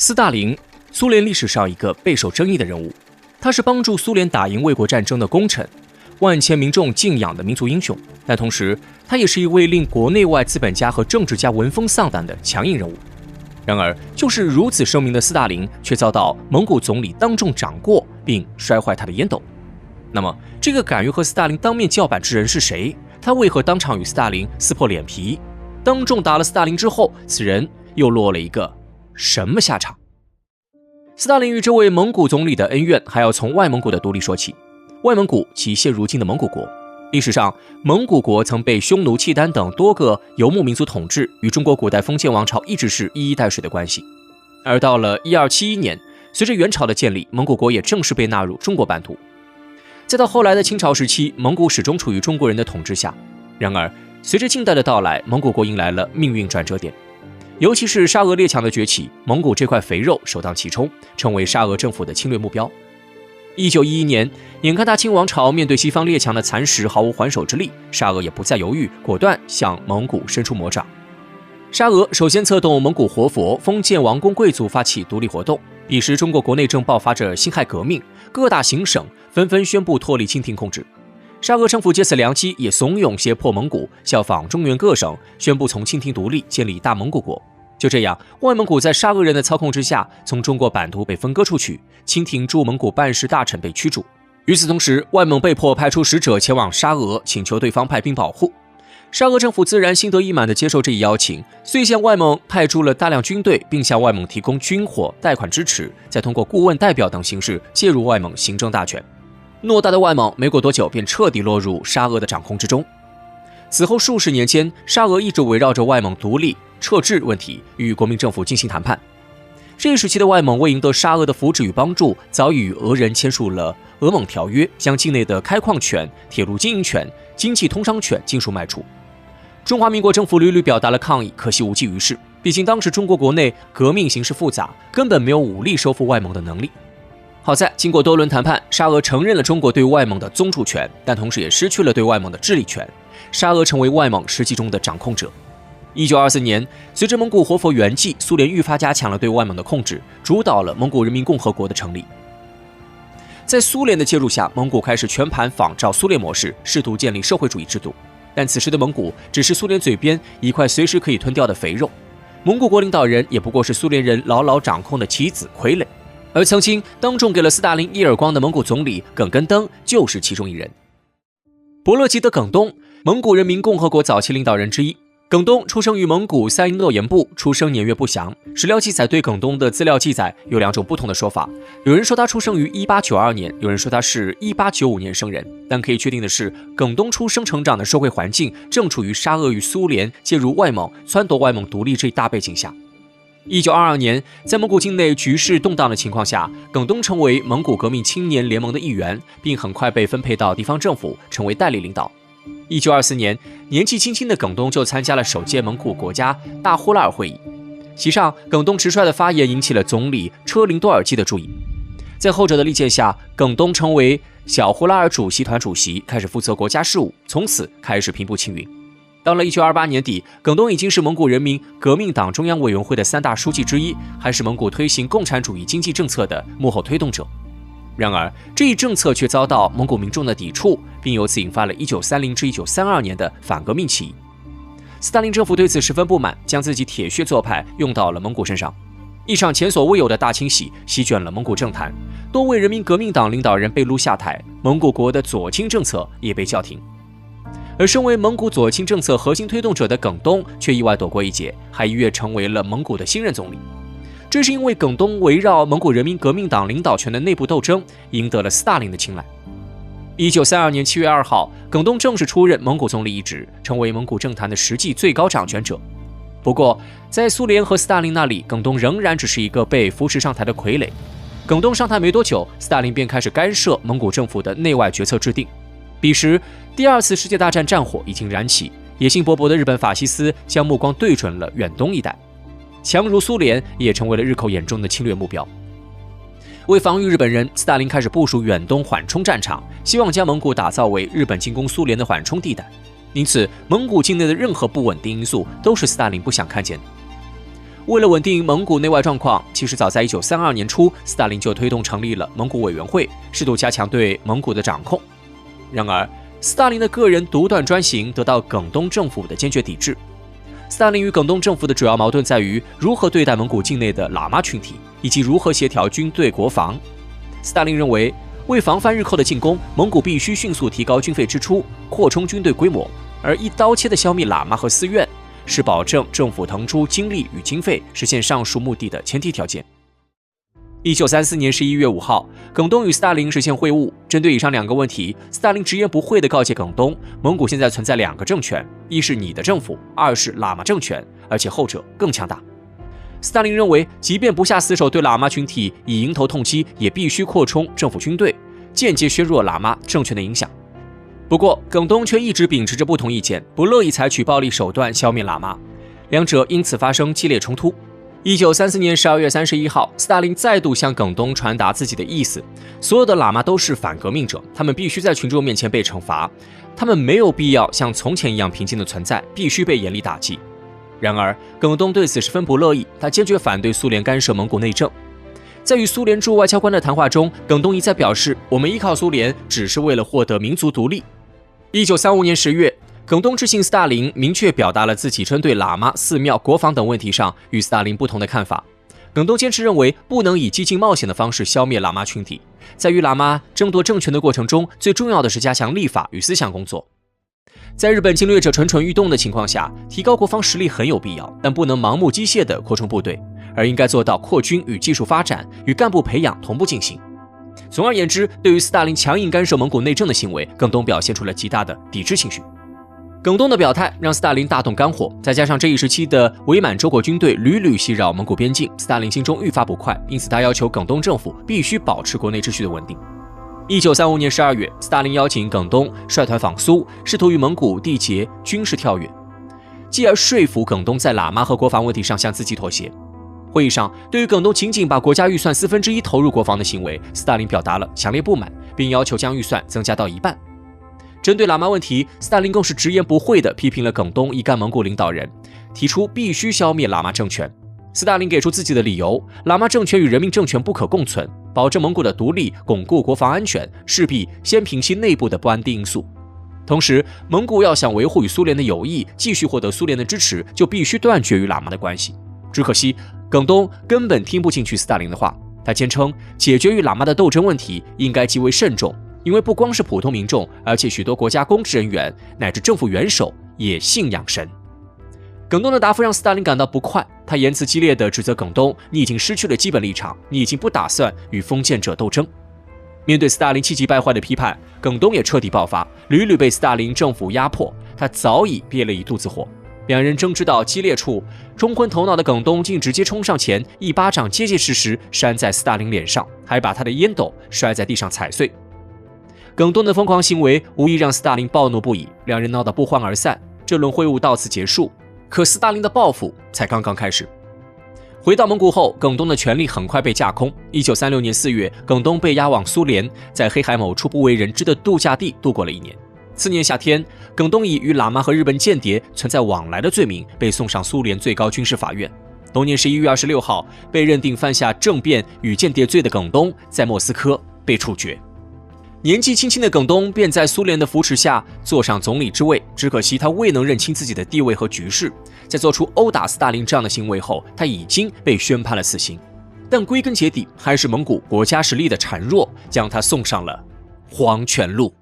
斯大林，苏联历史上一个备受争议的人物，他是帮助苏联打赢卫国战争的功臣，万千民众敬仰的民族英雄，但同时他也是一位令国内外资本家和政治家闻风丧胆的强硬人物。然而，就是如此声名的斯大林，却遭到蒙古总理当众掌过，并摔坏他的烟斗。那么，这个敢于和斯大林当面叫板之人是谁？他为何当场与斯大林撕破脸皮？当众打了斯大林之后，此人又落了一个什么下场？斯大林与这位蒙古总理的恩怨，还要从外蒙古的独立说起。外蒙古即现如今的蒙古国，历史上蒙古国曾被匈奴、契丹等多个游牧民族统治，与中国古代封建王朝一直是一衣带水的关系。而到了1271年，随着元朝的建立，蒙古国也正式被纳入中国版图。再到后来的清朝时期，蒙古始终处于中国人的统治下。然而，随着近代的到来，蒙古国迎来了命运转折点。尤其是沙俄列强的崛起，蒙古这块肥肉首当其冲，成为沙俄政府的侵略目标。1911年，眼看大清王朝面对西方列强的蚕食毫无还手之力，沙俄也不再犹豫，果断向蒙古伸出魔爪。沙俄首先策动蒙古活佛、封建王公贵族发起独立活动。彼时，中国国内正爆发着辛亥革命，各大行省纷纷宣布脱离清廷控制。沙俄政府借此良机，也怂恿胁迫蒙古效仿中原各省，宣布从清廷独立，建立大蒙古国。就这样，外蒙古在沙俄人的操控之下，从中国版图被分割出去，清廷驻蒙古办事大臣被驱逐。与此同时，外蒙被迫派出使者前往沙俄，请求对方派兵保护。沙俄政府自然心得意满地接受这一邀请，遂向外蒙派驻了大量军队，并向外蒙提供军火、贷款支持，再通过顾问代表等形式介入外蒙行政大权。偌大的外蒙没过多久便彻底落入沙俄的掌控之中。此后数十年间，沙俄一直围绕着外蒙独立、撤治问题与国民政府进行谈判。这一时期的外蒙为赢得沙俄的扶持与帮助，早已与俄人签署了俄蒙条约，将境内的开矿权、铁路经营权、经济通商权尽数卖出。中华民国政府屡屡表达了抗议，可惜无济于事。毕竟当时中国国内革命形势复杂，根本没有武力收复外蒙的能力。好在经过多轮谈判，沙俄承认了中国对外蒙的宗主权，但同时也失去了对外蒙的治理权。沙俄成为外蒙实际中的掌控者。1924年，随着蒙古活佛圆寂，苏联愈发加强了对外蒙的控制，主导了蒙古人民共和国的成立。在苏联的介入下，蒙古开始全盘仿照苏联模式，试图建立社会主义制度。但此时的蒙古只是苏联嘴边一块随时可以吞掉的肥肉，蒙古国领导人也不过是苏联人牢牢掌控的棋子傀儡。而曾经当众给了斯大林一耳光的蒙古总理耿根登就是其中一人。伯勒吉德·耿东，蒙古人民共和国早期领导人之一。耿东出生于蒙古塞因诺言部，出生年月不详。史料记载对耿东的资料记载有两种不同的说法，有人说他出生于1892年，有人说他是1895年生人。但可以确定的是，耿东出生成长的社会环境正处于沙俄与苏联介入外蒙、撺掇外蒙独立这一大背景下。1922年，在蒙古境内局势动荡的情况下，耿东成为蒙古革命青年联盟的一员，并很快被分配到地方政府，成为代理领导。1924年，年纪轻轻的耿东就参加了首届蒙古国家大呼拉尔会议。席上，耿东直率的发言引起了总理车林多尔基的注意。在后者的力荐下，耿东成为小呼拉尔主席团主席，开始负责国家事务，从此开始平步青云。到了1928年底，耿东已经是蒙古人民革命党中央委员会的3大书记之一，还是蒙古推行共产主义经济政策的幕后推动者。然而，这一政策却遭到蒙古民众的抵触，并由此引发了1930至1932年的反革命起义。斯大林政府对此十分不满，将自己铁血做派用到了蒙古身上。一场前所未有的大清洗席卷了蒙古政坛，多位人民革命党领导人被撸下台，蒙古国的左倾政策也被叫停。而身为蒙古左倾政策核心推动者的耿东却意外躲过一劫，还一跃成为了蒙古的新任总理。这是因为耿东围绕蒙古人民革命党领导权的内部斗争，赢得了斯大林的青睐。1932年7月2号，耿东正式出任蒙古总理一职，成为蒙古政坛的实际最高掌权者。不过，在苏联和斯大林那里，耿东仍然只是一个被扶持上台的傀儡。耿东上台没多久，斯大林便开始干涉蒙古政府的内外决策制定。彼时，第二次世界大战战火已经燃起，野心勃勃的日本法西斯将目光对准了远东一带。强如苏联也成为了日寇眼中的侵略目标。为防御日本人，斯大林开始部署远东缓冲战场，希望将蒙古打造为日本进攻苏联的缓冲地带。因此，蒙古境内的任何不稳定因素都是斯大林不想看见的。为了稳定蒙古内外状况，其实早在1932年初，斯大林就推动成立了蒙古委员会，试图加强对蒙古的掌控。然而，斯大林的个人独断专行得到耿东政府的坚决抵制。斯大林与耿东政府的主要矛盾在于如何对待蒙古境内的喇嘛群体，以及如何协调军队国防。斯大林认为，为防范日后的进攻，蒙古必须迅速提高军费支出，扩充军队规模，而一刀切地消灭喇嘛和寺院，是保证政府腾出精力与经费实现上述目的的前提条件。1934年11月5号，耿东与斯大林实现会晤。针对以上两个问题，斯大林直言不讳地告诫耿东，蒙古现在存在两个政权，一是你的政府，二是喇嘛政权，而且后者更强大。斯大林认为，即便不下死手对喇嘛群体以迎头痛击，也必须扩充政府军队，间接削弱喇嘛政权的影响。不过，耿东却一直秉持着不同意见，不乐意采取暴力手段消灭喇嘛，两者因此发生激烈冲突。1934年12月31号，斯大林再度向耿东传达自己的意思：所有的喇嘛都是反革命者，他们必须在群众面前被惩罚，他们没有必要像从前一样平静的存在，必须被严厉打击。然而，耿东对此十分不乐意，他坚决反对苏联干涉蒙古内政。在与苏联驻外交官的谈话中，耿东一再表示，我们依靠苏联只是为了获得民族独立。1935年10月，耿东致信斯大林，明确表达了自己针对喇嘛、寺庙、国防等问题上与斯大林不同的看法。耿东坚持认为，不能以激进冒险的方式消灭喇嘛群体，在与喇嘛争夺政权的过程中，最重要的是加强立法与思想工作。在日本侵略者蠢蠢欲动的情况下，提高国防实力很有必要，但不能盲目机械地扩充部队，而应该做到扩军与技术发展与干部培养同步进行。总而言之，对于斯大林强硬干涉蒙古内政的行为，耿东表现出了极大的抵制情绪。耿东的表态让斯大林大动肝火，再加上这一时期的伪满洲国军队屡屡袭扰蒙古边境，斯大林心中愈发不快，因此他要求耿东政府必须保持国内秩序的稳定。1935年12月，斯大林邀请耿东率团访苏，试图与蒙古缔结军事跳跃，继而说服耿东在喇嘛和国防问题上向自己妥协。会议上，对于耿东仅仅把国家预算1/4投入国防的行为，斯大林表达了强烈不满，并要求将预算增加到1半。针对喇嘛问题，斯大林更是直言不讳地批评了耿东一干蒙古领导人，提出必须消灭喇嘛政权。斯大林给出自己的理由：喇嘛政权与人民政权不可共存，保证蒙古的独立，巩固国防安全，势必先平息内部的不安定因素。同时，蒙古要想维护与苏联的友谊，继续获得苏联的支持，就必须断绝与喇嘛的关系。只可惜，耿东根本听不进去斯大林的话，他坚称解决与喇嘛的斗争问题应该极为慎重，因为不光是普通民众，而且许多国家公职人员乃至政府元首也信仰神。耿东的答复让斯大林感到不快，他言辞激烈地指责耿东：“你已经失去了基本立场，你已经不打算与封建者斗争。”面对斯大林气急败坏的批判，耿东也彻底爆发，屡屡被斯大林政府压迫，他早已憋了一肚子火。两人争执到激烈处，冲昏头脑的耿东竟直接冲上前，一巴掌结结实实扇在斯大林脸上，还把他的烟斗摔在地上踩碎。耿东的疯狂行为无疑让斯大林暴怒不已，两人闹得不欢而散。这轮会晤到此结束，可斯大林的报复才刚刚开始。回到蒙古后，耿东的权力很快被架空。1936年4月，耿东被押往苏联，在黑海某处不为人知的度假地度过了1年。次年夏天，耿东以与喇嘛和日本间谍存在往来的罪名被送上苏联最高军事法院。同年11月26号，被认定犯下政变与间谍罪的耿东在莫斯科被处决。年纪轻轻的耿东便在苏联的扶持下坐上总理之位，只可惜他未能认清自己的地位和局势，在做出殴打斯大林这样的行为后，他已经被宣判了死刑。但归根结底，还是蒙古国家实力的孱弱，将他送上了黄泉路。